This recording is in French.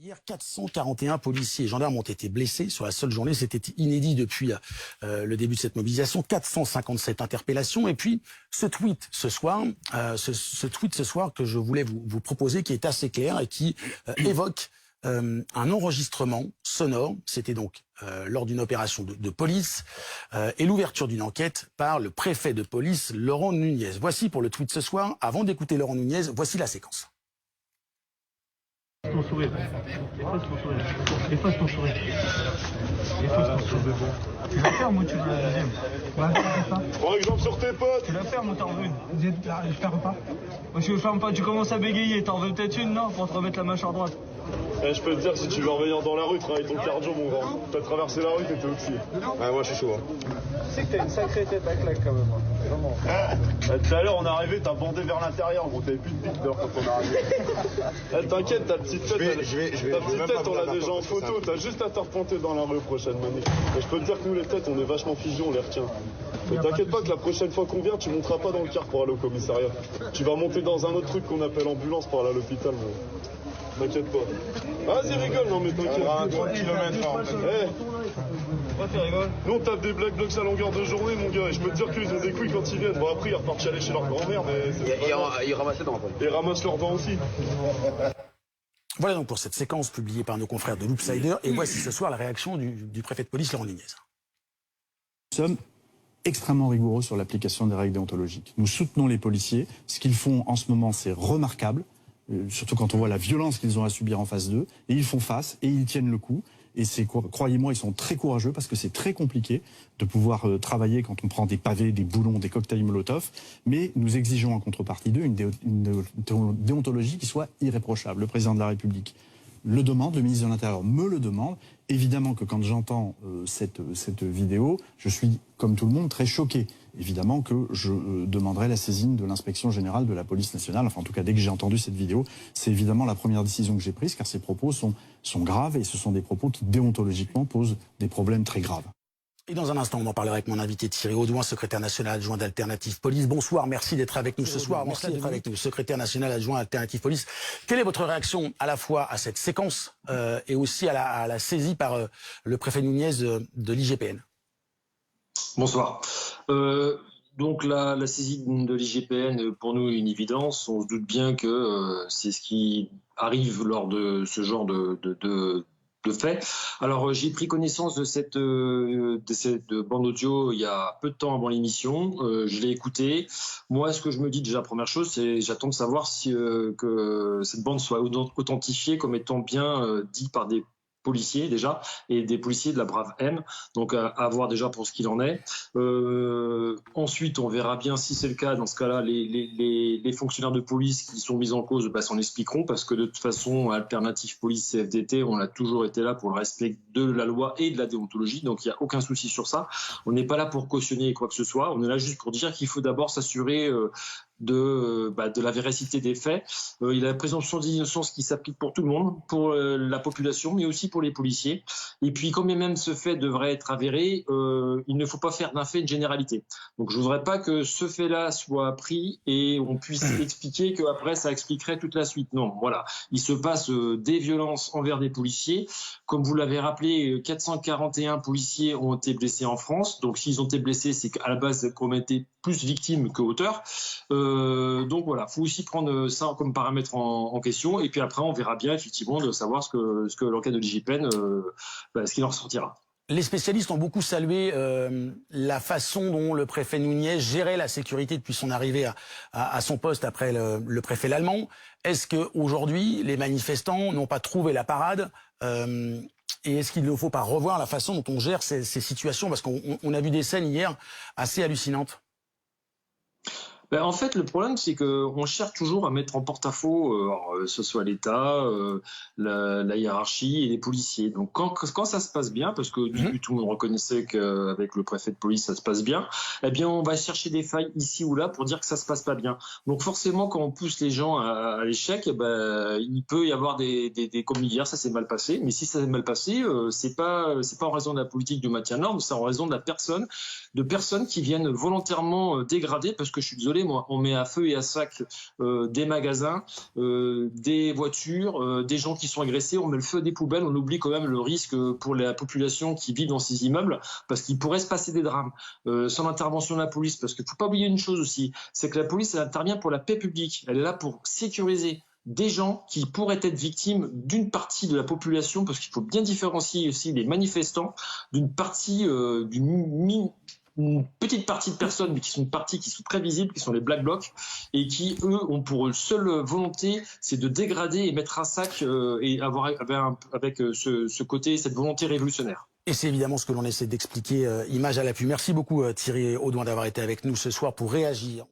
Hier, 441 policiers et gendarmes ont été blessés sur la seule journée. C'était inédit depuis le début de cette mobilisation. 457 interpellations. Et puis, ce tweet ce soir que je voulais vous proposer, qui est assez clair et qui évoque un enregistrement sonore. C'était donc lors d'une opération de police et l'ouverture d'une enquête par le préfet de police, Laurent Nunez. Voici pour le tweet ce soir. Avant d'écouter Laurent Nunez, voici la séquence. Ton sourire. Efface ton sourire. Efface ton sourire. Tu vas faire, moi, tu veux la deuxième. Ouais, fais ça. Prends exemple sur tes potes. Tu vas faire, moi, t'en veux une. Je ferme pas. Moi, je ferme pas. Tu commences à bégayer. T'en veux peut-être une, non, pour te remettre la mâchoire droite. Je peux te dire que si tu veux en venir dans la rue, travaille ton cardio, mon grand. T'as traversé la rue, t'étais au-dessus. Ouais, moi, je suis chaud. Tu sais que t'as une sacrée tête à claque, quand même. Vraiment. Tout à l'heure, on est arrivé, t'as bandé vers l'intérieur. Bon, t'avais plus de bite d'heure quand on est arrivé. T'inquiète, ta petite tête, on l'a déjà en photo. T'as juste à te repointer dans la rue prochaine manif. Et je peux te dire que nous, les têtes, on est vachement figés, on les retient. Mais t'inquiète pas que la prochaine fois qu'on vient, tu monteras pas dans le car pour aller au commissariat. Tu vas monter dans un autre truc qu'on appelle ambulance pour aller à l'hôpital. T'inquiète pas. Vas-y, rigole, non mais t'inquiète. 3 km. Pourquoi tu rigoles? Nous on tape des black blocs à longueur de journée, mon gars, et je peux te dire qu'ils ont des couilles quand ils viennent. Bon, après ils repartent chialer chez leur grand-mère, mais ils ramassent les dents. Ils ramassent leurs dents aussi. Voilà donc pour cette séquence publiée par nos confrères de Loopsider. Et voici ce soir la réaction du préfet de police, Laurent Nunez. Nous sommes extrêmement rigoureux sur l'application des règles déontologiques. Nous soutenons les policiers. Ce qu'ils font en ce moment, c'est remarquable. Surtout quand on voit la violence qu'ils ont à subir en face d'eux. Et ils font face et ils tiennent le coup. Et croyez-moi, ils sont très courageux parce que c'est très compliqué de pouvoir travailler quand on prend des pavés, des boulons, des cocktails Molotov. Mais nous exigeons en contrepartie d'eux une déontologie qui soit irréprochable. Le président de la République le demande, le ministre de l'Intérieur me le demande. Évidemment que quand j'entends cette vidéo, je suis, comme tout le monde, très choqué. Évidemment que je demanderai la saisine de l'inspection générale de la police nationale. Enfin, en tout cas, dès que j'ai entendu cette vidéo, c'est évidemment la première décision que j'ai prise, car ces propos sont graves et ce sont des propos qui, déontologiquement, posent des problèmes très graves. Et dans un instant, on en parlera avec mon invité Thierry Audouin, secrétaire national adjoint d'Alternative Police. Bonsoir, merci d'être avec nous ce soir. Merci d'être avec nous, secrétaire national adjoint Alternative Police. Quelle est votre réaction à la fois à cette séquence et aussi à la saisie par le préfet Nunez de l'IGPN? Bonsoir. Donc la saisie de l'IGPN, pour nous, est une évidence. On se doute bien que c'est ce qui arrive lors de ce genre de fait. Alors j'ai pris connaissance de cette bande audio il y a peu de temps avant l'émission. Je l'ai écoutée. Moi, ce que je me dis déjà, première chose, c'est j'attends de savoir si que cette bande soit authentifiée comme étant bien dit par des policiers déjà, et des policiers de la Brave M, donc à voir déjà pour ce qu'il en est. Ensuite, on verra bien si c'est le cas. Dans ce cas-là, les fonctionnaires de police qui sont mis en cause s'en expliqueront, parce que de toute façon, Alternative Police CFDT, on a toujours été là pour le respect de la loi et de la déontologie, donc il n'y a aucun souci sur ça. On n'est pas là pour cautionner quoi que ce soit, on est là juste pour dire qu'il faut d'abord s'assurer de la véracité des faits. Il y a la présomption d'innocence qui s'applique pour tout le monde, pour la population, mais aussi pour les policiers. Et puis, quand même ce fait devrait être avéré, il ne faut pas faire d'un fait une généralité. Donc, je voudrais pas que ce fait-là soit pris et on puisse expliquer qu'après, ça expliquerait toute la suite. Non, voilà. Il se passe des violences envers des policiers. Comme vous l'avez rappelé, 441 policiers ont été blessés en France. Donc, s'ils ont été blessés, c'est qu'à la base, qu'on était plus victimes que auteurs. Donc voilà, il faut aussi prendre ça comme paramètre en question, et puis après on verra bien effectivement de savoir ce que l'enquête de l'IGPN, ce qu'il en ressortira. Les spécialistes ont beaucoup salué la façon dont le préfet Nunez gérait la sécurité depuis son arrivée à son poste après le préfet Lallement. Est-ce qu'aujourd'hui, les manifestants n'ont pas trouvé la parade et est-ce qu'il ne faut pas revoir la façon dont on gère ces situations? Parce qu'on a vu des scènes hier assez hallucinantes. En fait, le problème, c'est qu'on cherche toujours à mettre en porte-à-faux, ce soit l'État, la hiérarchie et les policiers. Donc, quand ça se passe bien, parce qu'au début, tout le monde reconnaissait qu'avec le préfet de police, ça se passe bien, eh bien, on va chercher des failles ici ou là pour dire que ça se passe pas bien. Donc, forcément, quand on pousse les gens à l'échec, il peut y avoir des comme hier, ça s'est mal passé. Mais si ça s'est mal passé, c'est pas en raison de la politique de maintien de l'ordre, c'est en raison de personnes qui viennent volontairement dégrader, parce que je suis désolé, désolé, moi, on met à feu et à sac des magasins, des voitures, des gens qui sont agressés, on met le feu des poubelles, on oublie quand même le risque pour la population qui vit dans ces immeubles, parce qu'il pourrait se passer des drames sans l'intervention de la police. Parce qu'il ne faut pas oublier une chose aussi, c'est que la police, elle intervient pour la paix publique. Elle est là pour sécuriser des gens qui pourraient être victimes d'une partie de la population, parce qu'il faut bien différencier aussi les manifestants d'une partie, une petite partie de personnes, mais qui sont très visibles, qui sont les Black Blocs, et qui, eux, ont pour seule volonté, c'est de dégrader et mettre un sac et avoir avec ce côté, cette volonté révolutionnaire. Et c'est évidemment ce que l'on essaie d'expliquer, image à l'appui. Merci beaucoup Thierry Audouin d'avoir été avec nous ce soir pour réagir.